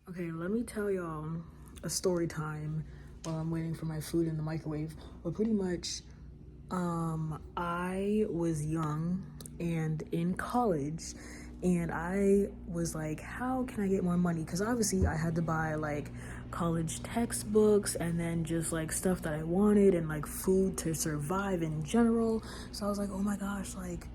Okay, let me tell y'all a story time while I'm waiting for my food in the microwave. But pretty much, I was young and in college, and I was like, how can I get more money? Because obviously, I had to buy like college textbooks and then just like stuff that I wanted and like food to survive in general. So I was like, oh my gosh, like,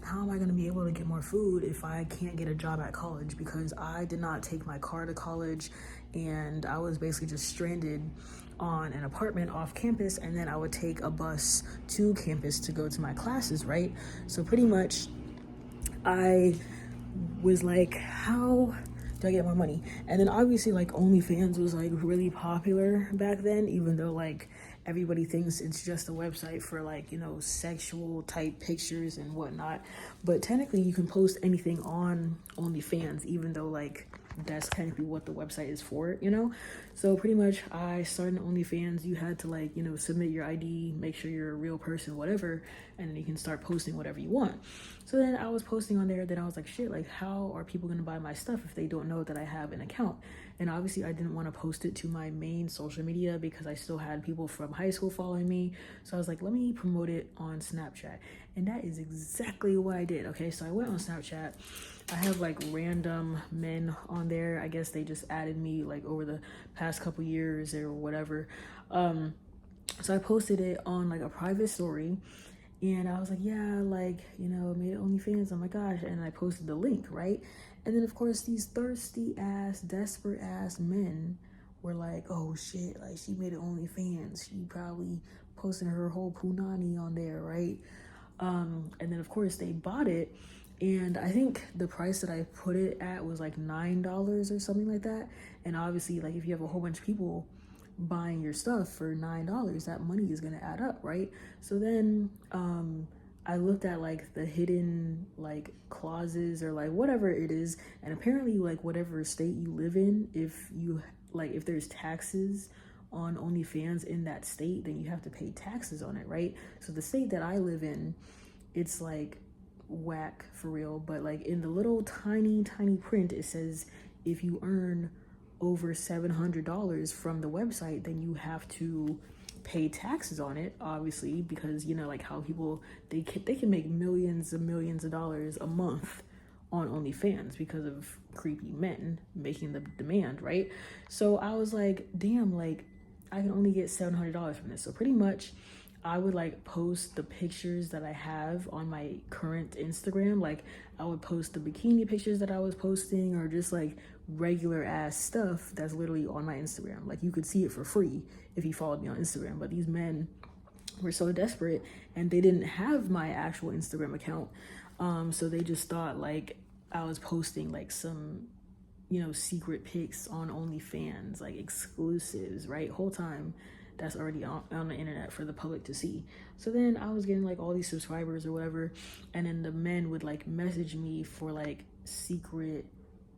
how am I going to be able to get more food if I can't get a job at college? Because I did not take my car to college, and I was basically just stranded on an apartment off campus, and then I would take a bus to campus to go to my classes, right? So pretty much I was like, how do I get more money? And then obviously like OnlyFans was like really popular back then, even though like everybody thinks it's just a website for like, sexual type pictures and whatnot. But technically you can post anything on OnlyFans, even though like that's technically what the website is for. So pretty much I started OnlyFans. You had to like, submit your ID, make sure you're a real person, whatever, and then you can start posting whatever you want. So then I was posting on there, then I was like, shit, like how are people gonna buy my stuff if they don't know that I have an account? And obviously I didn't want to post it to my main social media because I still had people from high school following me. So I was like, let me promote it on Snapchat. And that is exactly what I did. Okay, so I went on Snapchat. I have like random men on there. I guess they just added me like over the past couple years or whatever. So I posted it on like a private story, and I was like, yeah, like, made OnlyFans. Oh my gosh. And I posted the link, right? And then of course these thirsty ass, desperate ass men were like, oh shit, like she made it OnlyFans. She probably posting her whole punani on there, right? And then of course they bought it, and I think the price that I put it at was like $9 or something like that. And obviously, like if you have a whole bunch of people buying your stuff for $9, that money is gonna add up, right? So then I looked at like the hidden like clauses or like whatever it is, and apparently like whatever state you live in, if there's taxes on OnlyFans in that state, then you have to pay taxes on it, right? So the state that I live in, it's like whack for real, but like in the little tiny print it says if you earn over $700 from the website, then you have to pay taxes on it, obviously, because like how people they can make millions and millions of dollars a month on OnlyFans because of creepy men making the demand, right? So I was like, damn, like I can only get $700 from this. So pretty much I would like post the pictures that I have on my current Instagram. Like I would post the bikini pictures that I was posting, or just like regular ass stuff that's literally on my Instagram. Like you could see it for free if you followed me on Instagram. But these men were so desperate, and they didn't have my actual Instagram account. So they just thought like I was posting like some secret pics on OnlyFans, like exclusives, right? Whole time that's already on the internet for the public to see. So then I was getting like all these subscribers or whatever, and then the men would like message me for like secret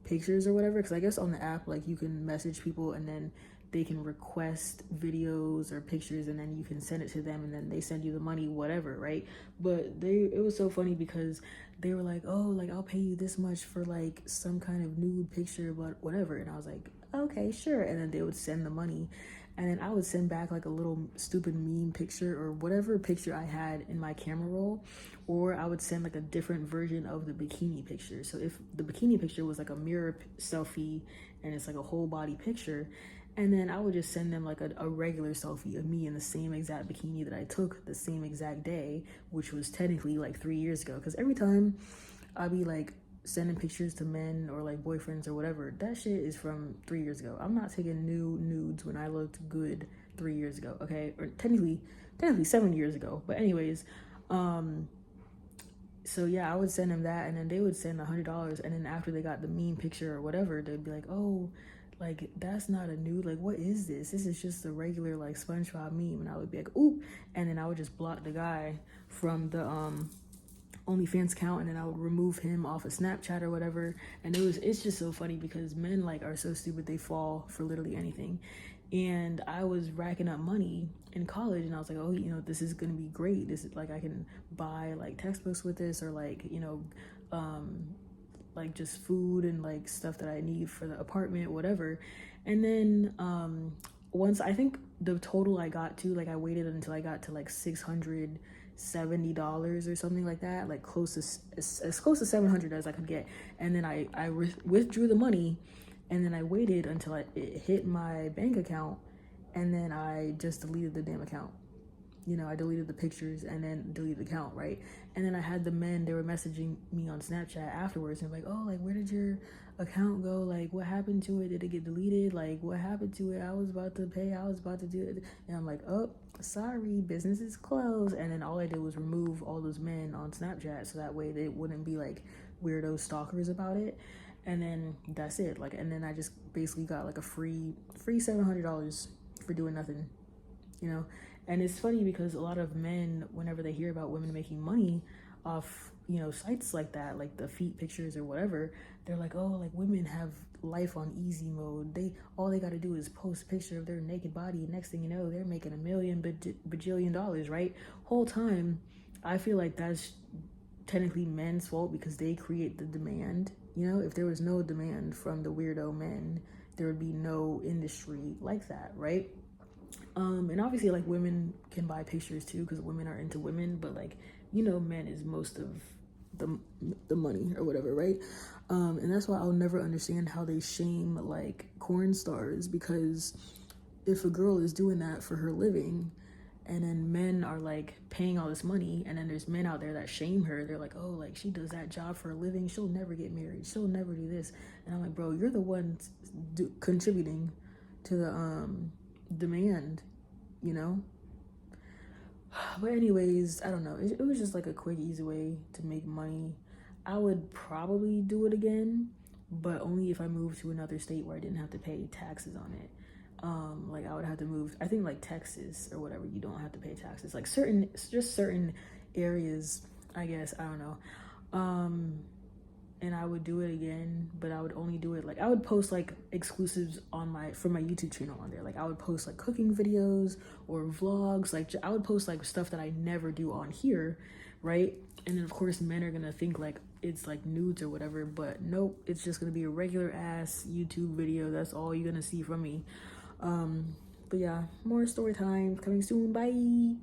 pictures or whatever, because I guess on the app like you can message people and then they can request videos or pictures, and then you can send it to them and then they send you the money, whatever, right? But it was so funny because they were like, oh, like I'll pay you this much for like some kind of nude picture, but whatever. And I was like, okay, sure. And then they would send the money, and then I would send back like a little stupid meme picture or whatever picture I had in my camera roll, or I would send like a different version of the bikini picture. So if the bikini picture was like a mirror selfie and it's like a whole body picture, and then I would just send them like a regular selfie of me in the same exact bikini that I took the same exact day, which was technically like 3 years ago. Because every time I'd be like sending pictures to men or like boyfriends or whatever, that shit is from 3 years ago. I'm not taking new nudes when I looked good 3 years ago, okay? Or technically 7 years ago. But anyways, so yeah, I would send them that, and then they would send $100, and then after they got the meme picture or whatever, they'd be like, oh, like that's not a nude, like what is this? This is just a regular like SpongeBob meme. And I would be like, oop, and then I would just block the guy from the OnlyFans account, and then I would remove him off of Snapchat or whatever. And it's just so funny because men like are so stupid, they fall for literally anything. And I was racking up money in college, and I was like, oh, this is gonna be great. This is like I can buy like textbooks with this, or like like just food and like stuff that I need for the apartment, whatever. And then once I think the total I got to, like I waited until I got to like $670 or something like that, like close to as close to 700 as I could get. And then I withdrew the money, and then I waited until it hit my bank account, and then I just deleted the damn account. You know, I deleted the pictures and then deleted the account, right? And then I had the men, they were messaging me on Snapchat afterwards and like, oh, like, where did your account go? Like, what happened to it? Did it get deleted? Like, what happened to it? I was about to pay, I was about to do it. And I'm like, oh, sorry, business is closed. And then all I did was remove all those men on Snapchat so that way they wouldn't be like weirdo stalkers about it. And then that's it. Like, and then I just basically got like a free $700 for doing nothing, you know. And it's funny because a lot of men, whenever they hear about women making money off, you know, sites like that, like the feet pictures or whatever, they're like, oh, like women have life on easy mode. All they got to do is post a picture of their naked body, and next thing you know, they're making bajillion dollars, right? Whole time, I feel like that's technically men's fault because they create the demand. You know, if there was no demand from the weirdo men, there would be no industry like that, right? And obviously like women can buy pictures too because women are into women, but like, you know, men is most of the money or whatever, right? And that's why I'll never understand how they shame like porn stars, because if a girl is doing that for her living and then men are like paying all this money, and then there's men out there that shame her, they're like, oh, like she does that job for a living, she'll never get married, she'll never do this. And I'm like, bro, you're the one contributing to the demand, you know. But anyways, I don't know, it was just like a quick easy way to make money. I would probably do it again, but only if I moved to another state where I didn't have to pay taxes on it. Like I would have to move, I think like Texas or whatever, you don't have to pay taxes, like certain areas, I guess, I don't know. And I would do it again, but I would only do it like, I would post like exclusives on my YouTube channel on there. Like I would post like cooking videos or vlogs. Like I would post like stuff that I never do on here, right? And then of course men are gonna think like it's like nudes or whatever, but nope, it's just gonna be a regular ass YouTube video. That's all you're gonna see from me. But yeah, more story time coming soon. Bye.